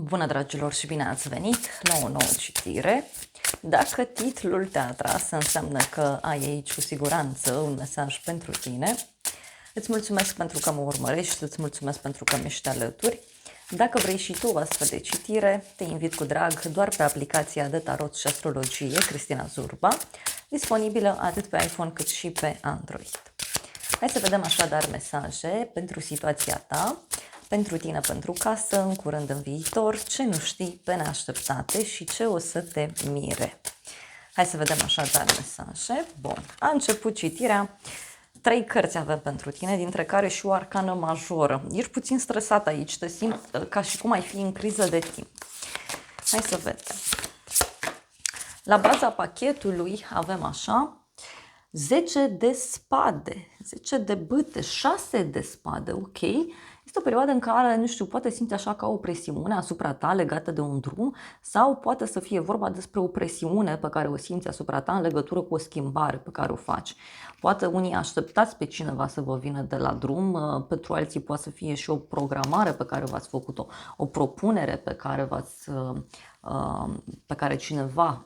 Bună, dragilor, și bine ați venit la o nouă citire. Dacă titlul te-a atras, înseamnă că ai aici cu siguranță un mesaj pentru tine. Îți mulțumesc pentru că mă urmărești, îți mulțumesc pentru că mi-ești alături. Dacă vrei și tu o astfel de citire, te invit cu drag doar pe aplicația de tarot și astrologie Cristina Zurba, disponibilă atât pe iPhone cât și pe Android. Hai să vedem așadar mesaje pentru situația ta, pentru tine, pentru casă, în curând, în viitor, ce nu știi pe neașteptate și ce o să te mire. Hai să vedem așadar mesaje. Bun, a început citirea. 3 cărți avem pentru tine, dintre care și o arcană majoră. Ești puțin stresat aici, te simți ca și cum ai fi în criză de timp. Hai să vedem. La baza pachetului avem așa: 10 de spade, 10 de bâte, 6 de spade, ok? Este o perioadă în care, nu știu, poate simți așa ca o presiune asupra ta legată de un drum sau poate să fie vorba despre o presiune pe care o simți asupra ta în legătură cu o schimbare pe care o faci. Poate unii așteptați pe cineva să vă vină de la drum, pentru alții poate să fie și o programare pe care v-ați făcut-o, o propunere pe care cineva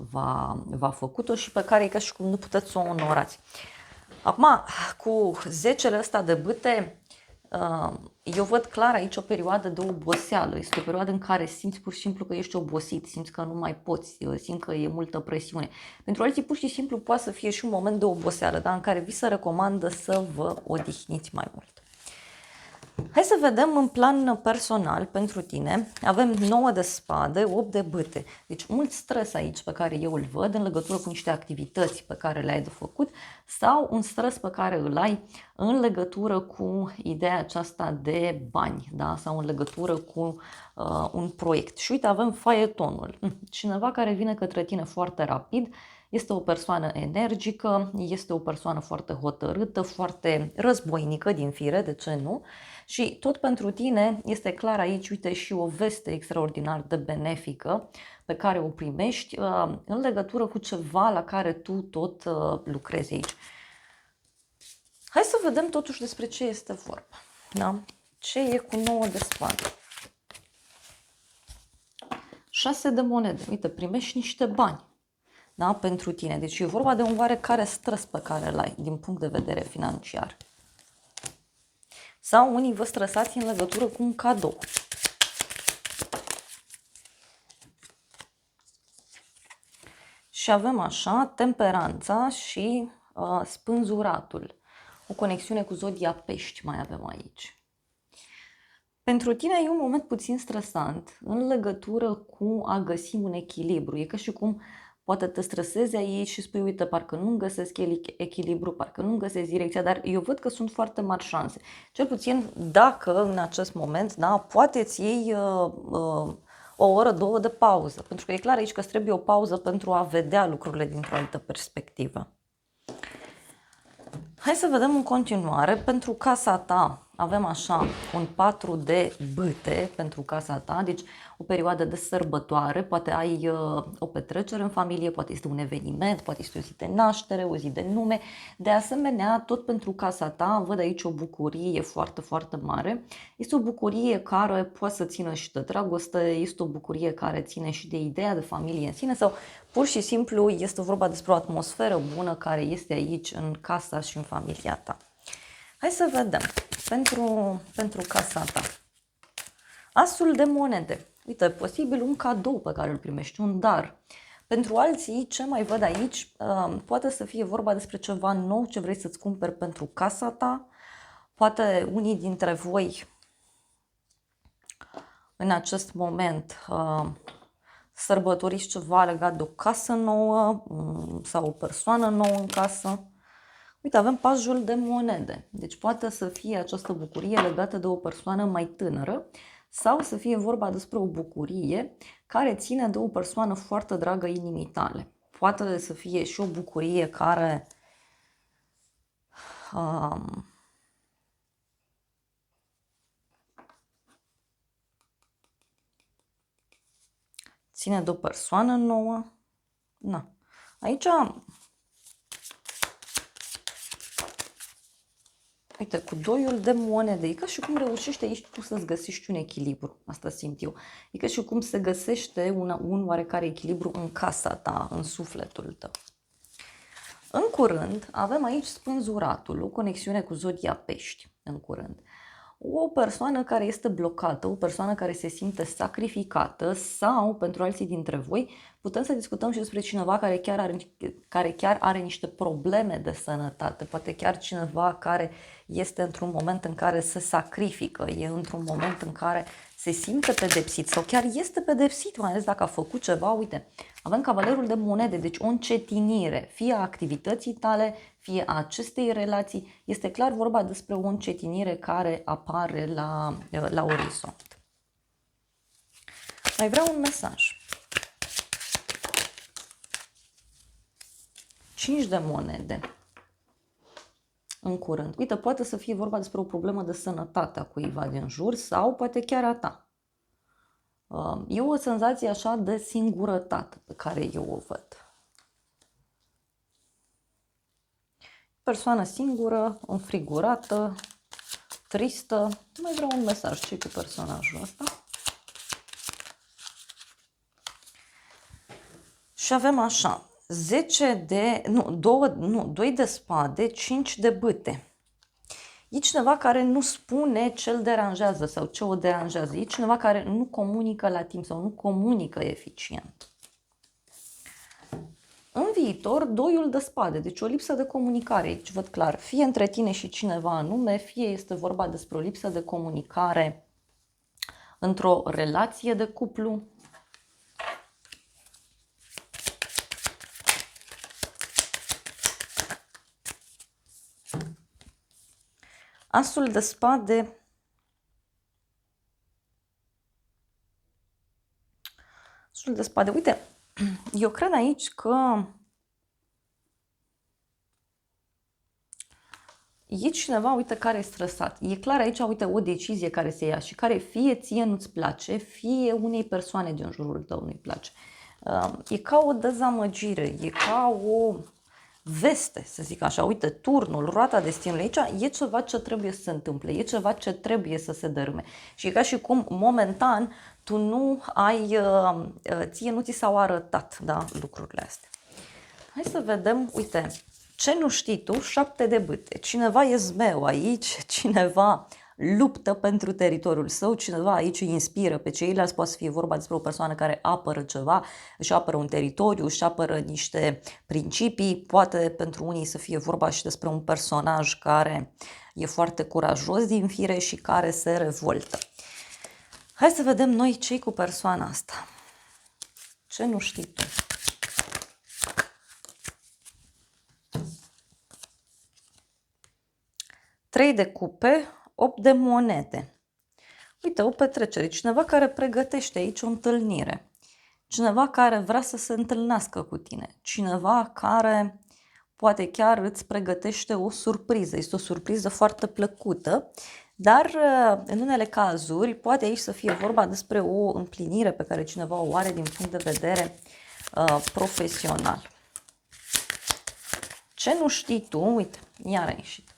v-a făcut-o și pe care e ca și cum nu puteți să o onorați. Acum, cu 10-le ăsta de bâte, eu văd clar aici o perioadă de oboseală. Este o perioadă în care simți pur și simplu că ești obosit, simți că nu mai poți, simți că e multă presiune. Pentru alții pur și simplu poate să fie și un moment de oboseală, dar în care vi se recomandă să vă odihniți mai mult. Hai să vedem în plan personal pentru tine. Avem 9 de spade, 8 de bâte. Deci mult stres aici pe care eu îl văd în legătură cu niște activități pe care le-ai de făcut sau un stres pe care îl ai în legătură cu ideea aceasta de bani, da? Sau în legătură cu un proiect. Și uite, avem faetonul. Cineva care vine către tine foarte rapid. Este o persoană energică, este o persoană foarte hotărâtă, foarte războinică din fire, de ce nu? Și tot pentru tine este clar aici, uite, și o veste extraordinar de benefică pe care o primești în legătură cu ceva la care tu tot lucrezi aici. Hai să vedem totuși despre ce este vorba. Da? Ce e cu 9 de spade? 6 de monede. Uite, primești niște bani. Da, pentru tine. Deci e vorba de un oarecare stres pe care îl ai din punct de vedere financiar. Sau unii vă stresați în legătură cu un cadou. Și avem așa temperanța și spânzuratul. O conexiune cu zodia pești mai avem aici. Pentru tine e un moment puțin stresant în legătură cu a găsi un echilibru. E ca și cum poate te stresezi aici și spui, uite, parcă nu găsesc echilibru, parcă nu găsesc direcția, dar eu văd că sunt foarte mari șanse. Cel puțin dacă în acest moment, da, poate îți iei o oră, 2 de pauză. Pentru că e clar aici că îți trebuie o pauză pentru a vedea lucrurile dintr-o altă perspectivă. Hai să vedem în continuare pentru casa ta. Avem așa un 4 de bâte pentru casa ta, deci o perioadă de sărbătoare, poate ai o petrecere în familie, poate este un eveniment, poate este o zi de naștere, o zi de nume. De asemenea, tot pentru casa ta, văd aici o bucurie foarte, foarte mare. Este o bucurie care poate să țină și de dragoste, este o bucurie care ține și de ideea de familie în sine sau pur și simplu este vorba despre o atmosferă bună care este aici în casa și în familia ta. Hai să vedem pentru casa ta. Asul de monede. Uite, posibil un cadou pe care îl primești, un dar. Pentru alții, ce mai văd aici, poate să fie vorba despre ceva nou ce vrei să-ți cumperi pentru casa ta. Poate unii dintre voi în acest moment sărbătoriți ceva legat de o casă nouă sau o persoană nouă în casă. Uite, avem pajul de monede. Deci poate să fie această bucurie legată de o persoană mai tânără sau să fie vorba despre o bucurie care ține de o persoană foarte dragă inimii tale. Poate să fie și o bucurie care ține de o persoană nouă. Na. Aici Uite, cu doiul de monede, e ca și cum reușești aici tu să-ți găsești un echilibru, asta simt eu. E ca și cum se găsește un oarecare echilibru în casa ta, în sufletul tău. În curând avem aici spânzuratul, o conexiune cu zodia Pești, în curând. O persoană care este blocată, o persoană care se simte sacrificată sau, pentru alții dintre voi, putem să discutăm și despre cineva care chiar are niște probleme de sănătate, poate chiar cineva care este într-un moment în care se sacrifică, e într-un moment în care se simte pedepsit sau chiar este pedepsit, mai ales dacă a făcut ceva. Uite, avem cavalerul de monede, deci o încetinire, fie a activității tale, fie a acestei relații. Este clar vorba despre o încetinire care apare la orizont. Mai vreau un mesaj. 5 de monede. În curând. Uite, poate să fie vorba despre o problemă de sănătate a cuiva din jur sau poate chiar a ta. E o senzație așa de singurătate pe care eu o văd. Persoană singură, înfrigurată, tristă. Mai vreau un mesaj. Ce cu personajul ăsta? Și avem așa. 2 de spade, 5 de bâte. E cineva care nu spune ce îl deranjează sau ce o deranjează. E cineva care nu comunică la timp sau nu comunică eficient. În viitor, 2 de spade, deci o lipsă de comunicare, aici văd clar, fie între tine și cineva anume, fie este vorba despre o lipsă de comunicare într-o relație de cuplu. Asul de spade. Asul de spade. Uite, eu cred aici că e cineva, uite, care e stresat. E clar aici, uite, o decizie care se ia și care fie ție nu-ți place, fie unei persoane din jurul tău nu-i place. E ca o dezamăgire, e ca o veste, să zic așa. Uite, turnul, roata destinului, aici e ceva ce trebuie să se întâmple, e ceva ce trebuie să se dărâme. Și e ca și cum, momentan, tu nu ai, ție nu ți s-au arătat, da, lucrurile astea. Hai să vedem, uite, ce nu știi tu, 7 de bâte. Cineva e zmeu aici, cineva luptă pentru teritoriul său, cineva aici îi inspiră pe ceilalți, poate să fie vorba despre o persoană care apără ceva, își apără un teritoriu, își apără niște principii, poate pentru unii să fie vorba și despre un personaj care e foarte curajos din fire și care se revoltă. Hai să vedem noi ce-i cu persoana asta. Ce nu știi tu? Trei de cupe, 8 de monede. Uite, o petrecere, cineva care pregătește aici o întâlnire. Cineva care vrea să se întâlnească cu tine. Cineva care poate chiar îți pregătește o surpriză. Este o surpriză foarte plăcută, dar în unele cazuri poate aici să fie vorba despre o împlinire pe care cineva o are din punct de vedere profesional. Ce nu știi tu? Uite, iar a ieșit.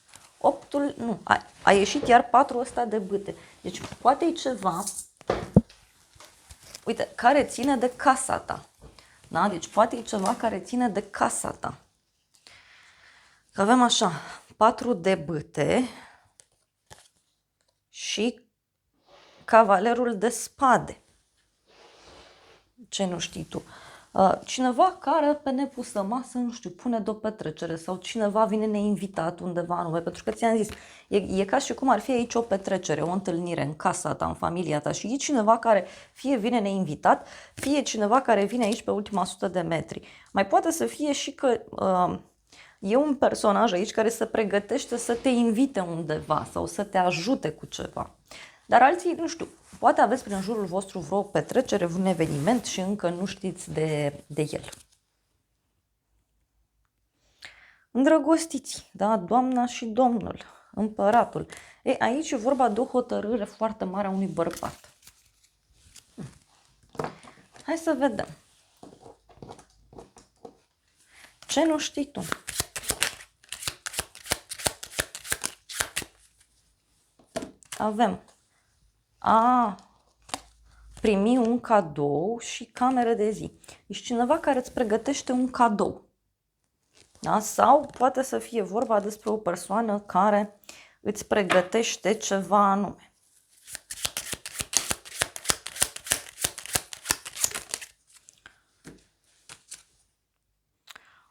8-ul, nu, a ieșit iar 4 ăsta de bâte. Deci poate e ceva, uite, care ține de casa ta. Da? Deci poate e ceva care ține de casa ta. Avem așa, 4 de bâte și cavalerul de spade. Ce nu știi tu? Cineva care pe nepusă masă, nu știu, pune de o petrecere sau cineva vine neinvitat undeva anume, pentru că ți-am zis, e ca și cum ar fi aici o petrecere, o întâlnire în casa ta, în familia ta și e cineva care fie vine neinvitat, fie cineva care vine aici pe ultima 100 de metri. Mai poate să fie și că e un personaj aici care se pregătește să te invite undeva sau să te ajute cu ceva. Dar alții, nu știu, poate aveți prin jurul vostru vreo petrecere, un eveniment și încă nu știți de el. Îndrăgostiți, da? Doamna și domnul, împăratul. Ei, aici e vorba de o hotărâre foarte mare a unui bărbat. Hai să vedem. Ce nu știi tu? avem a primi un cadou și cameră de zi. Deci cineva care îți pregătește un cadou. Da? Sau poate să fie vorba despre o persoană care îți pregătește ceva anume.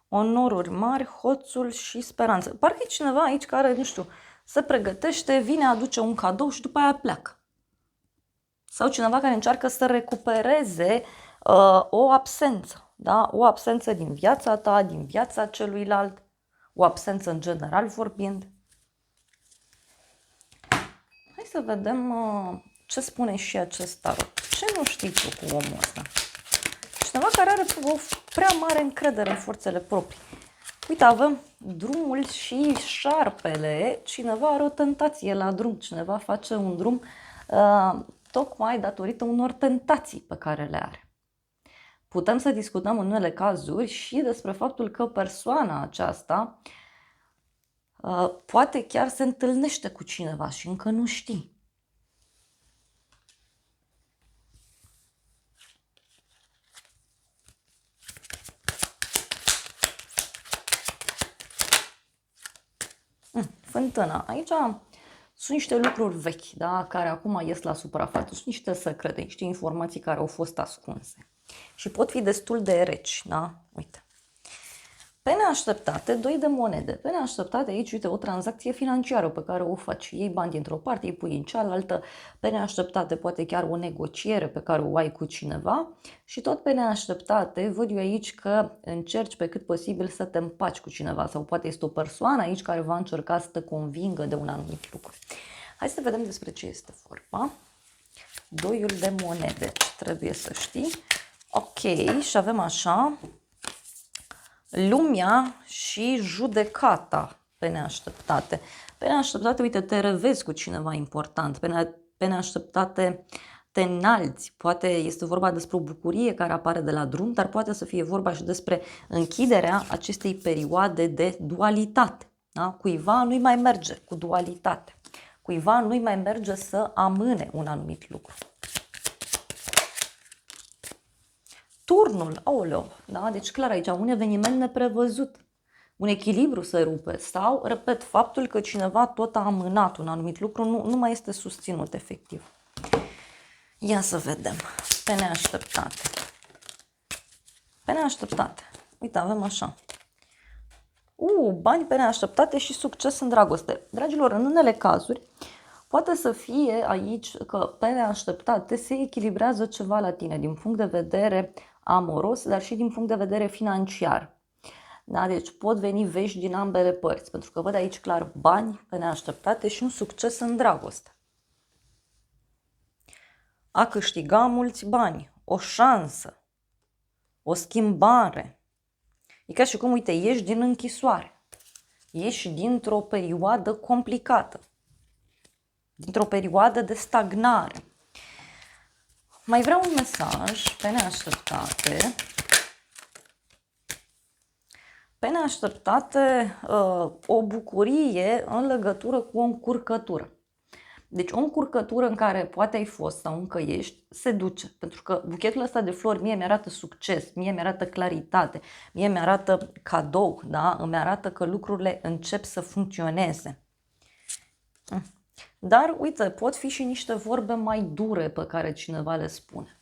Onoruri mari, hoțul și speranță. Parcă e cineva aici care, nu știu, se pregătește, vine, aduce un cadou și după aia pleacă. Sau cineva care încearcă să recupereze o absență. Da? O absență din viața ta, din viața celuilalt, o absență în general vorbind. Hai să vedem ce spune și acest tarot. Ce nu știi tu cu omul ăsta? Cineva care are o prea mare încredere în forțele proprii. Uite, avem drumul și șarpele. Cineva are o tentație la drum. Cineva face un drum tocmai datorită unor tentații pe care le are. Putem să discutăm în unele cazuri și despre faptul că persoana aceasta poate chiar se întâlnește cu cineva și încă nu știi. Fântâna. Aici sunt niște lucruri vechi, da, care acum ies la suprafață. Sunt niște secrete, niște informații care au fost ascunse. Și pot fi destul de reci, da? Uite. Pe neașteptate, 2 de monede. Pe neașteptate aici, uite, o tranzacție financiară pe care o faci. Iei bani dintr-o parte, îi pui în cealaltă. Pe neașteptate, poate chiar o negociere pe care o ai cu cineva. Și tot pe neașteptate, văd eu aici că încerci pe cât posibil să te împaci cu cineva. Sau poate este o persoană aici care va încerca să te convingă de un anumit lucru. Hai să vedem despre ce este vorba. 2 de monede. Trebuie să știi. Ok, și avem așa... Lumea și judecata pe neașteptate. Pe neașteptate, uite, te revezi cu cineva important. Pe neașteptate te înalți. Poate este vorba despre o bucurie care apare de la drum, dar poate să fie vorba și despre închiderea acestei perioade de dualitate. Da? Cuiva nu-i mai merge cu dualitate. Cuiva nu-i mai merge să amâne un anumit lucru. Turnul, aoleo, da? Deci clar aici un eveniment neprevăzut, un echilibru se rupe sau, repet, faptul că cineva tot a amânat un anumit lucru nu mai este susținut efectiv. Ia să vedem, pe neașteptate. Pe neașteptate, uite, avem așa. Bani pe neașteptate și succes în dragoste. Dragilor, în unele cazuri, poate să fie aici că pe neașteptate se echilibrează ceva la tine din punct de vedere amoros, dar și din punct de vedere financiar. Da? Deci pot veni vești din ambele părți, pentru că văd aici clar bani pe neașteptate și un succes în dragoste. A câștiga mulți bani, o șansă, o schimbare. E ca și cum, uite, ieși din închisoare, ieși dintr-o perioadă complicată, dintr-o perioadă de stagnare. Mai vreau un mesaj pe neașteptate. Pe neașteptate, o bucurie în legătură cu o încurcătură. Deci o încurcătură în care poate ai fost sau încă ești, se duce. Pentru că buchetul ăsta de flori mie mi-arată succes, mie mi-arată claritate, mie mi-arată cadou, da? Îmi arată că lucrurile încep să funcționeze. Dar, uite, pot fi și niște vorbe mai dure pe care cineva le spune.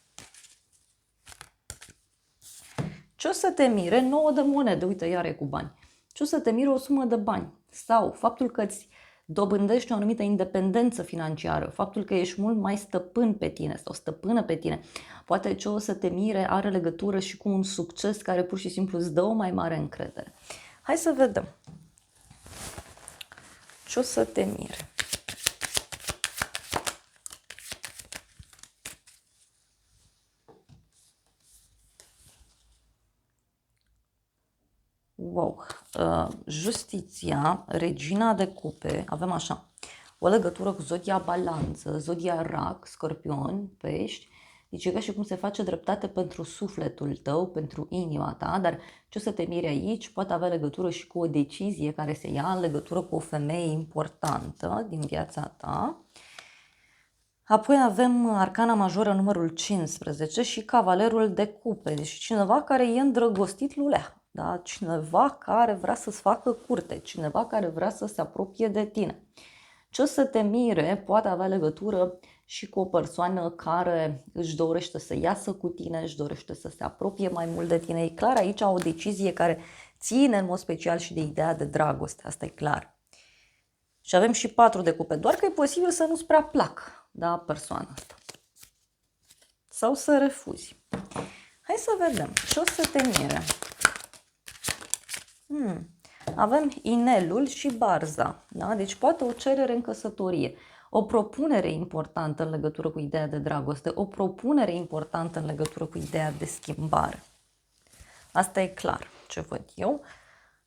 Ce o să te mire? 9 de monede, uite, iar e cu bani. Ce o să te mire? O sumă de bani. Sau faptul că îți dobândești o anumită independență financiară, faptul că ești mult mai stăpân pe tine sau stăpână pe tine. Poate ce o să te mire are legătură și cu un succes care pur și simplu îți dă o mai mare încredere. Hai să vedem. Ce o să te mire? Wow, justiția, regina de cupe, avem așa, o legătură cu zodia balanță, zodia rac, scorpion, pești, deci e ca și cum se face dreptate pentru sufletul tău, pentru inima ta, dar ce o să te miri aici poate avea legătură și cu o decizie care se ia în legătură cu o femeie importantă din viața ta. Apoi avem arcana majoră numărul 15 și cavalerul de cupe, deci cineva care e îndrăgostit lulea, da? Cineva care vrea să-ți facă curte, cineva care vrea să se apropie de tine. Ce o să te mire poate avea legătură și cu o persoană care își dorește să iasă cu tine, își dorește să se apropie mai mult de tine. E clar aici o decizie care ține în mod special și de ideea de dragoste, asta e clar. Și avem și 4 de cupe, doar că e posibil să nu-ți prea plac, da, persoana asta. Sau să refuzi. Hai să vedem ce o să te mire. Avem inelul și barza, da? Deci poate o cerere în căsătorie, o propunere importantă în legătură cu ideea de dragoste, o propunere importantă în legătură cu ideea de schimbare. Asta e clar ce văd eu.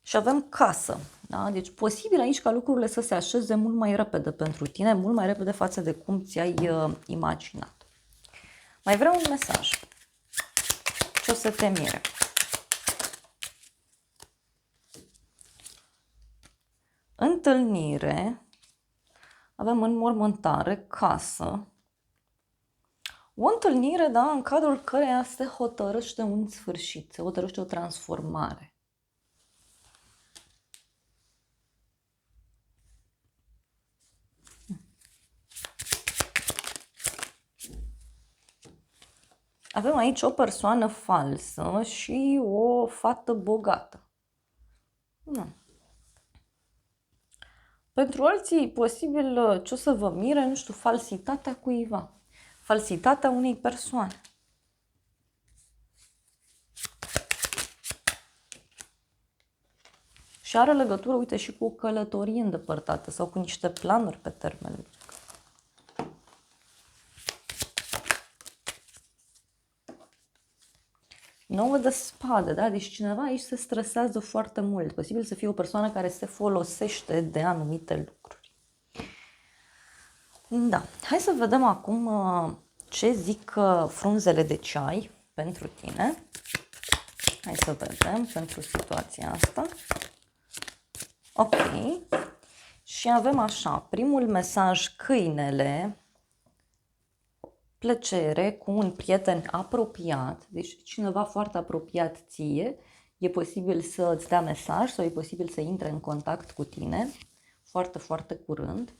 Și avem casă, da? Deci posibil aici ca lucrurile să se așeze mult mai repede pentru tine, mult mai repede față de cum ți-ai imaginat. Mai vreau un mesaj. Ce o să te mire? Întâlnire, avem înmormântare, casă, o întâlnire, da, în cadrul căreia se hotărăște un sfârșit, se hotărăște o transformare. Avem aici o persoană falsă și o fată bogată. Pentru alții, posibil ce o să vă mire, nu știu, falsitatea cuiva, falsitatea unei persoane. Și are legătură, uite, și cu o călătorie îndepărtată sau cu niște planuri pe termen lung. Nouă de spade, da? Deci cineva aici se stresează foarte mult. Posibil să fie o persoană care se folosește de anumite lucruri. Da, hai să vedem acum ce zic frunzele de ceai pentru tine. Hai să vedem pentru situația asta. Ok. Și avem așa, primul mesaj, câinele, plăcere cu un prieten apropiat, deci cineva foarte apropiat ție, e posibil să îți dea mesaj sau e posibil să intre în contact cu tine foarte, foarte curând.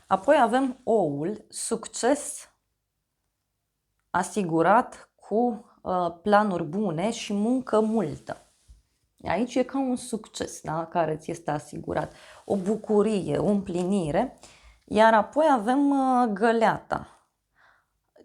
Apoi avem oul, succes asigurat cu planuri bune și muncă multă. Aici e ca un succes, da, care ți este asigurat, o bucurie, o împlinire. Iar apoi avem găleata.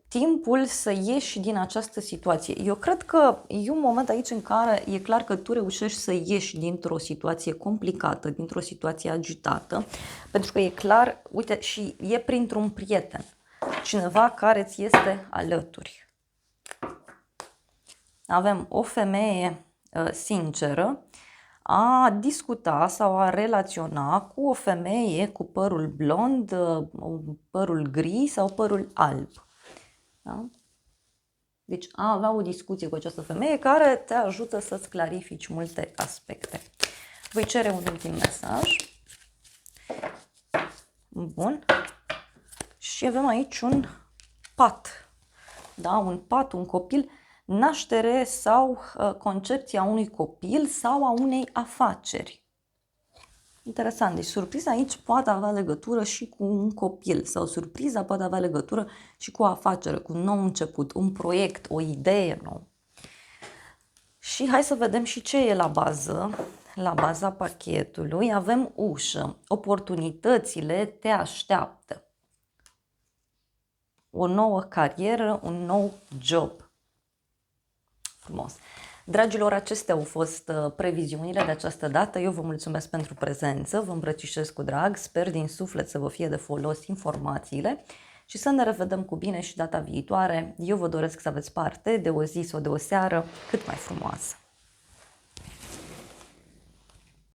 Timpul să ieși din această situație. Eu cred că e un moment aici în care e clar că tu reușești să ieși dintr-o situație complicată, dintr-o situație agitată, pentru că e clar, uite, și e printr-un prieten, cineva care ți este alături. Avem o femeie sinceră, a discuta sau a relaționa cu o femeie cu părul blond, părul gri sau părul alb. Da? Deci a avea o discuție cu această femeie care te ajută să-ți clarifici multe aspecte. Voi cere un ultim mesaj. Bun. Și avem aici un pat. Da? Un pat, un copil, naștere sau concepția unui copil sau a unei afaceri. Interesant, deci surpriza aici poate avea legătură și cu un copil sau surpriza poate avea legătură și cu o afacere, cu un nou început, un proiect, o idee nouă. Și hai să vedem și ce e la bază. La baza pachetului avem ușă, oportunitățile te așteaptă. O nouă carieră, un nou job. Frumos. Dragilor, acestea au fost previziunile de această dată. Eu vă mulțumesc pentru prezență, vă îmbrățișez cu drag, sper din suflet să vă fie de folos informațiile și să ne revedem cu bine și data viitoare. Eu vă doresc să aveți parte de o zi sau de o seară cât mai frumoasă.